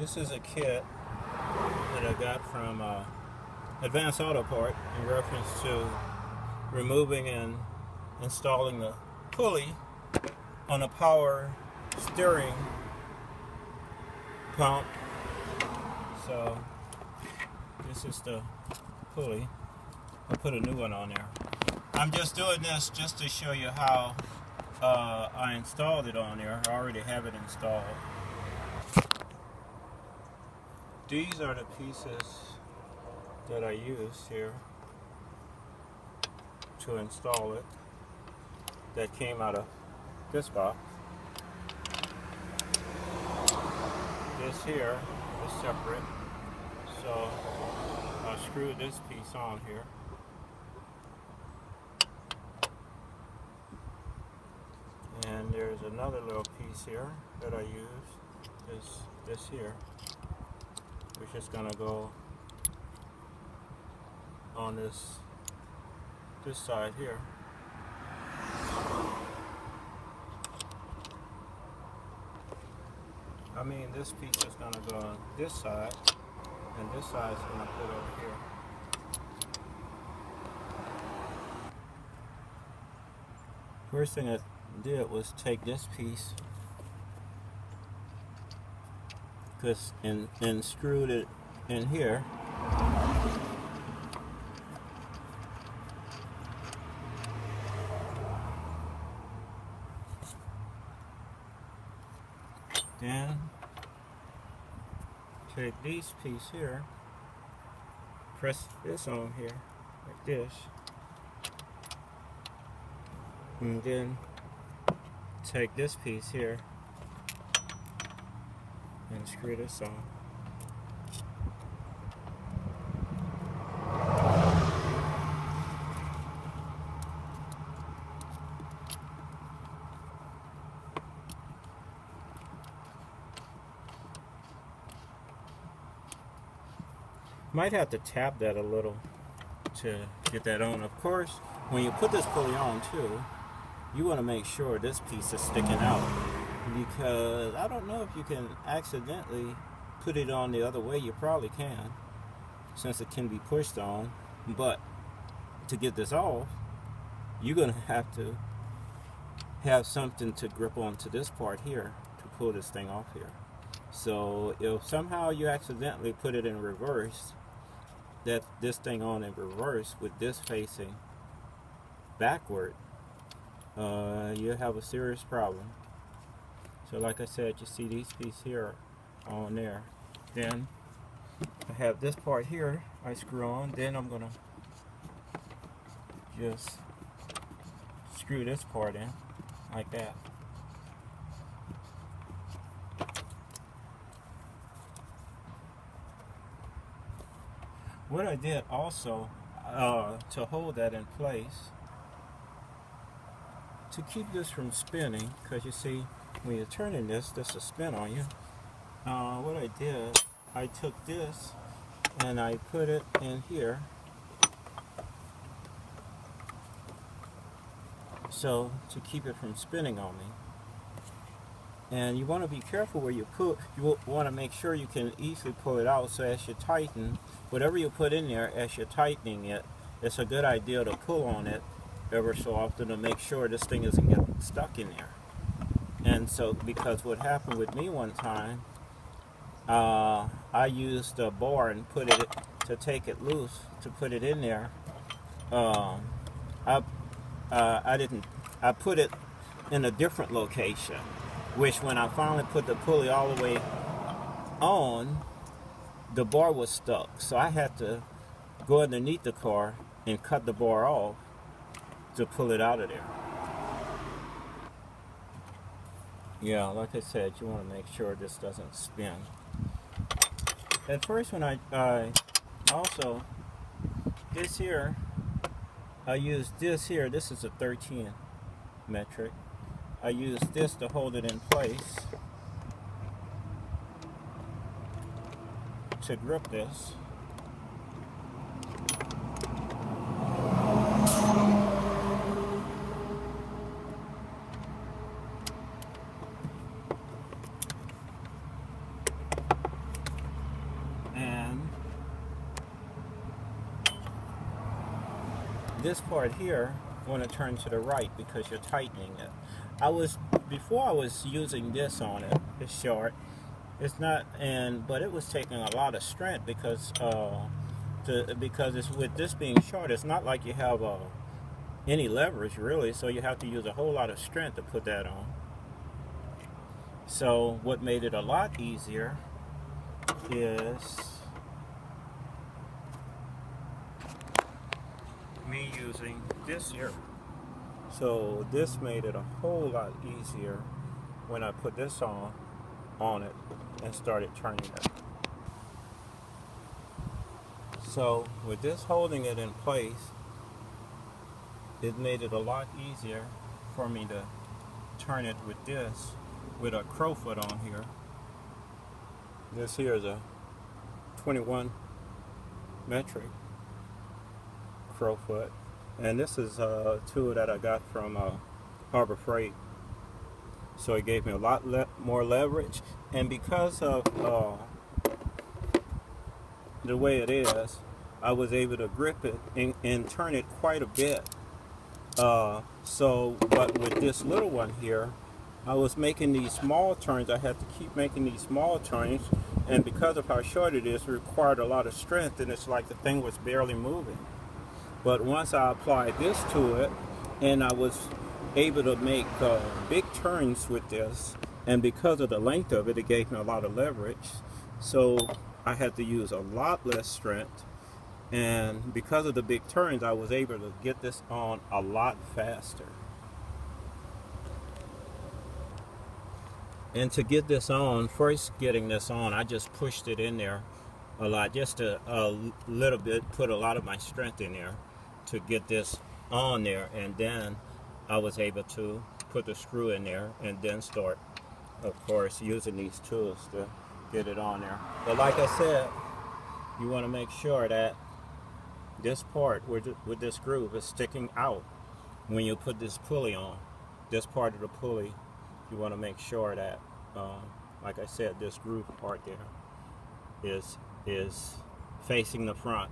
This is a kit that I got from Advanced Auto Part in reference to removing and installing the pulley on a power steering pump. So this is the pulley. I'll put a new one on there. I'm just doing this just to show you how I installed it on there. I already have it installed. These are the pieces that I use here to install it, that came out of this box. This here is separate, so I'll screw this piece on here. And there's another little piece here that I use, this here, which is going to go on this side here. I mean, this piece is going to go on this side, and this side is going to put over here. First thing I did was take this piece and screwed it in here. Then take this piece here, press this on here like this, and then take this piece here and screw this on. Might have to tap that a little to get that on. Of course, when you put this pulley on too, you want to make sure this piece is sticking out, because I don't know if you can accidentally put it on the other way. You probably can, since it can be pushed on, but to get this off, you're going to have something to grip onto this part here to pull this thing off here. So if somehow you accidentally put it in reverse, this thing on in reverse with this facing backward, you'll have a serious problem. So like I said, you see these pieces here on there. Then I have this part here I screw on. Then I'm gonna just screw this part in like that. What I did also to hold that in place, to keep this from spinning, because you see when you're turning this will spin on you. What I did, I took this and I put it in here, so to keep it from spinning on me. And you want to be careful where you put. You want to make sure you can easily pull it out. So as you tighten, whatever you put in there, as you're tightening it, it's a good idea to pull on it ever so often to make sure this thing isn't getting stuck in there. And so, because what happened with me one time, I used a bar and put it to take it loose to put it in there. I put it in a different location, which when I finally put the pulley all the way on, the bar was stuck. So I had to go underneath the car and cut the bar off to pull it out of there. Yeah, like I said, you want to make sure this doesn't spin. At first, when I also, this here, I used this here. This is a 13 metric. I use this to hold it in place, to grip this. this part here want to turn to the right because you're tightening it. Before I was using this on it. It's short. It's not, but it was taking a lot of strength because it's with this being short. It's not like you have any leverage really, so you have to use a whole lot of strength to put that on. So what made it a lot easier is me using this here. So this made it a whole lot easier when I put this on it and started turning it. So with this holding it in place, it made it a lot easier for me to turn it with this, with a crowfoot on here. This here is a 21 metric crowfoot, and this is a tool that I got from Harbor Freight. So it gave me a lot more leverage, and because of the way it is, I was able to grip it and turn it quite a bit. But with this little one here, I was making these small turns. I had to keep making these small turns, and because of how short it is, it required a lot of strength, and it's like the thing was barely moving. But once I applied this to it, and I was able to make big turns with this, and because of the length of it, it gave me a lot of leverage. So I had to use a lot less strength, and because of the big turns, I was able to get this on a lot faster. And to get this on, first getting this on, I just pushed it in there a lot, just a little bit, put a lot of my strength in there to get this on there, and then I was able to put the screw in there and then start, of course, using these tools to get it on there. But like I said, you want to make sure that this part with this groove is sticking out when you put this pulley on. This part of the pulley, you want to make sure that, like I said, this groove part there is facing the front.